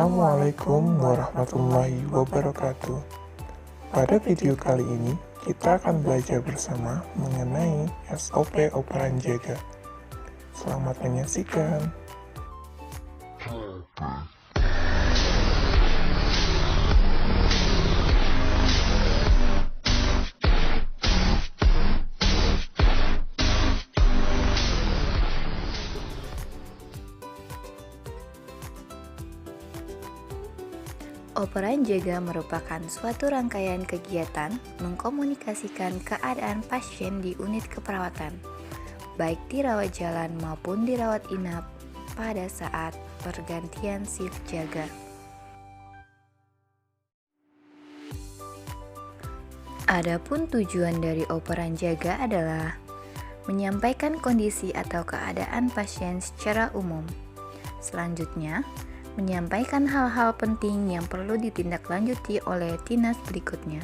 Assalamualaikum warahmatullahi wabarakatuh. Pada video kali ini, kita akan belajar bersama mengenai SOP operan jaga. Selamat menyaksikan. Operan jaga merupakan suatu rangkaian kegiatan mengkomunikasikan keadaan pasien di unit keperawatan, baik di rawat jalan maupun di rawat inap pada saat pergantian shift jaga. Adapun tujuan dari operan jaga adalah menyampaikan kondisi atau keadaan pasien secara umum. Selanjutnya, menyampaikan hal-hal penting yang perlu ditindaklanjuti oleh dinas berikutnya.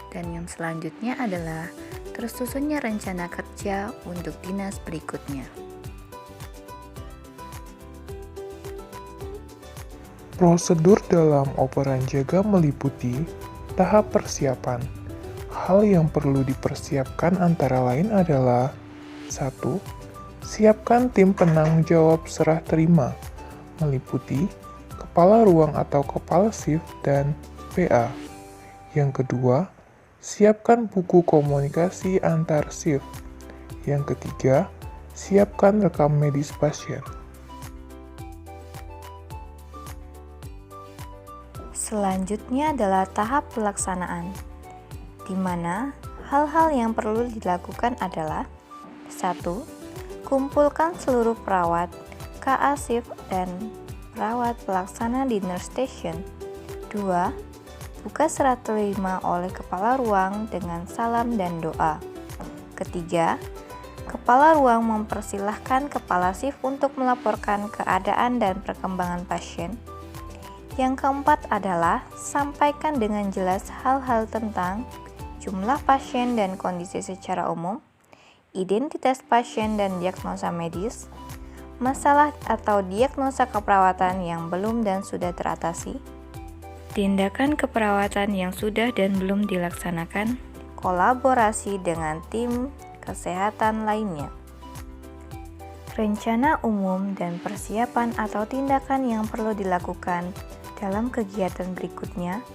Dan yang selanjutnya adalah tersusunnya rencana kerja untuk dinas berikutnya. Prosedur dalam operan jaga meliputi tahap persiapan. Hal yang perlu dipersiapkan antara lain adalah 1. Siapkan tim penanggung jawab serah terima, meliputi kepala ruang atau kepala shift dan PA. Yang kedua, siapkan buku komunikasi antar shift. Yang ketiga, siapkan rekam medis pasien. Selanjutnya adalah tahap pelaksanaan, di mana hal-hal yang perlu dilakukan adalah 1. Kumpulkan seluruh perawat, KA shift dan perawat pelaksana di nurse station. 2. Buka serah terima oleh kepala ruang dengan salam dan doa. Ketiga, kepala ruang mempersilahkan kepala shift untuk melaporkan keadaan dan perkembangan pasien. Yang keempat adalah sampaikan dengan jelas hal-hal tentang jumlah pasien dan kondisi secara umum, identitas pasien dan diagnosa medis, masalah atau diagnosa keperawatan yang belum dan sudah teratasi, tindakan keperawatan yang sudah dan belum dilaksanakan, kolaborasi dengan tim kesehatan lainnya, rencana umum dan persiapan atau tindakan yang perlu dilakukan dalam kegiatan berikutnya,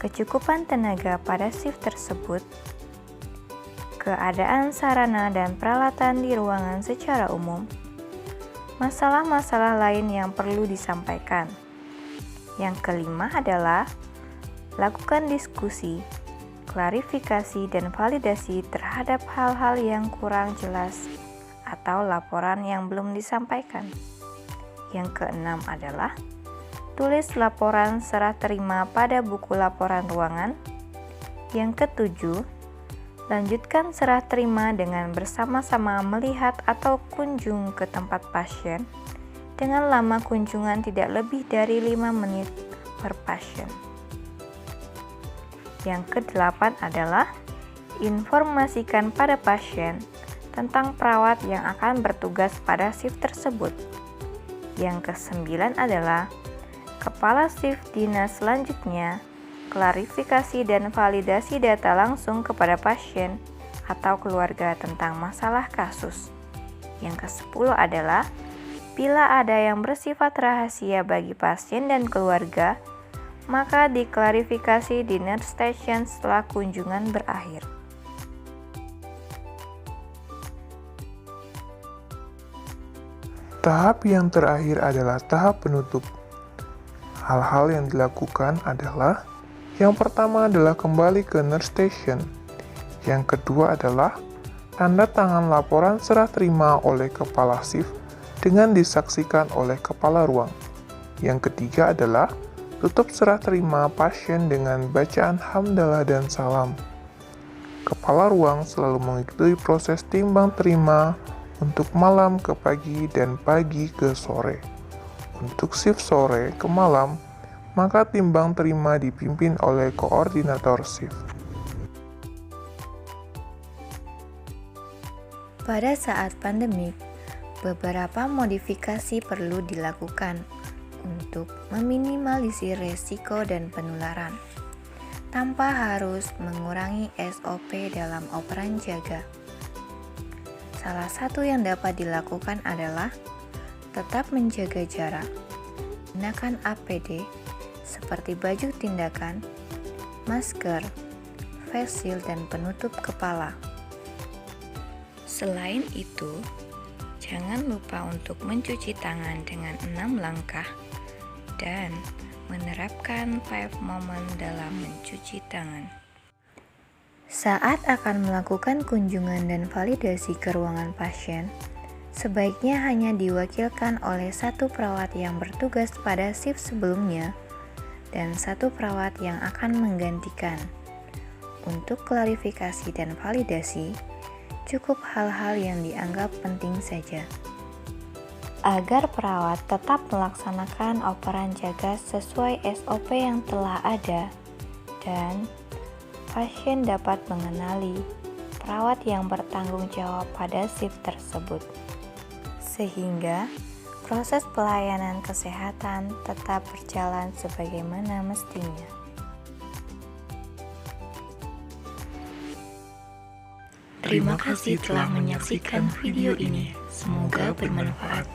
kecukupan tenaga pada shift tersebut, keadaan sarana dan peralatan di ruangan secara umum, masalah-masalah lain yang perlu disampaikan. Yang kelima adalah lakukan diskusi, klarifikasi, dan validasi terhadap hal-hal yang kurang jelas atau laporan yang belum disampaikan. Yang keenam adalah tulis laporan serah terima pada buku laporan ruangan. Yang ketujuh, lanjutkan serah terima dengan bersama-sama melihat atau kunjung ke tempat pasien dengan lama kunjungan tidak lebih dari 5 menit per pasien. Yang kedelapan adalah informasikan pada pasien tentang perawat yang akan bertugas pada shift tersebut. Yang kesembilan adalah kepala shift dinas selanjutnya klarifikasi dan validasi data langsung kepada pasien atau keluarga tentang masalah kasus. Yang ke-10 adalah bila ada yang bersifat rahasia bagi pasien dan keluarga, maka diklarifikasi di nurse station setelah kunjungan berakhir. Tahap yang terakhir adalah tahap penutup. Hal-hal yang dilakukan adalah yang pertama adalah kembali ke nurse station. Yang kedua adalah tanda tangan laporan serah terima oleh kepala shift dengan disaksikan oleh kepala ruang. Yang ketiga adalah tutup serah terima pasien dengan bacaan hamdalah dan salam. Kepala ruang selalu mengikuti proses timbang terima untuk malam ke pagi dan pagi ke sore. Untuk shift sore ke malam, maka timbang terima dipimpin oleh koordinator shift. Pada saat pandemik, beberapa modifikasi perlu dilakukan untuk meminimalisir resiko dan penularan, tanpa harus mengurangi SOP dalam operan jaga. Salah satu yang dapat dilakukan adalah tetap menjaga jarak, gunakan APD seperti baju tindakan, masker, face shield, dan penutup kepala. Selain itu, jangan lupa untuk mencuci tangan dengan 6 langkah dan menerapkan 5 momen dalam mencuci tangan. Saat akan melakukan kunjungan dan validasi ke ruangan pasien, sebaiknya hanya diwakilkan oleh 1 perawat yang bertugas pada shift sebelumnya dan 1 perawat yang akan menggantikan. Untuk klarifikasi dan validasi, cukup hal-hal yang dianggap penting saja. Agar perawat tetap melaksanakan operan jaga sesuai SOP yang telah ada dan pasien dapat mengenali perawat yang bertanggung jawab pada shift tersebut, sehingga proses pelayanan kesehatan tetap berjalan sebagaimana mestinya. Terima kasih telah menyaksikan video ini. Semoga bermanfaat.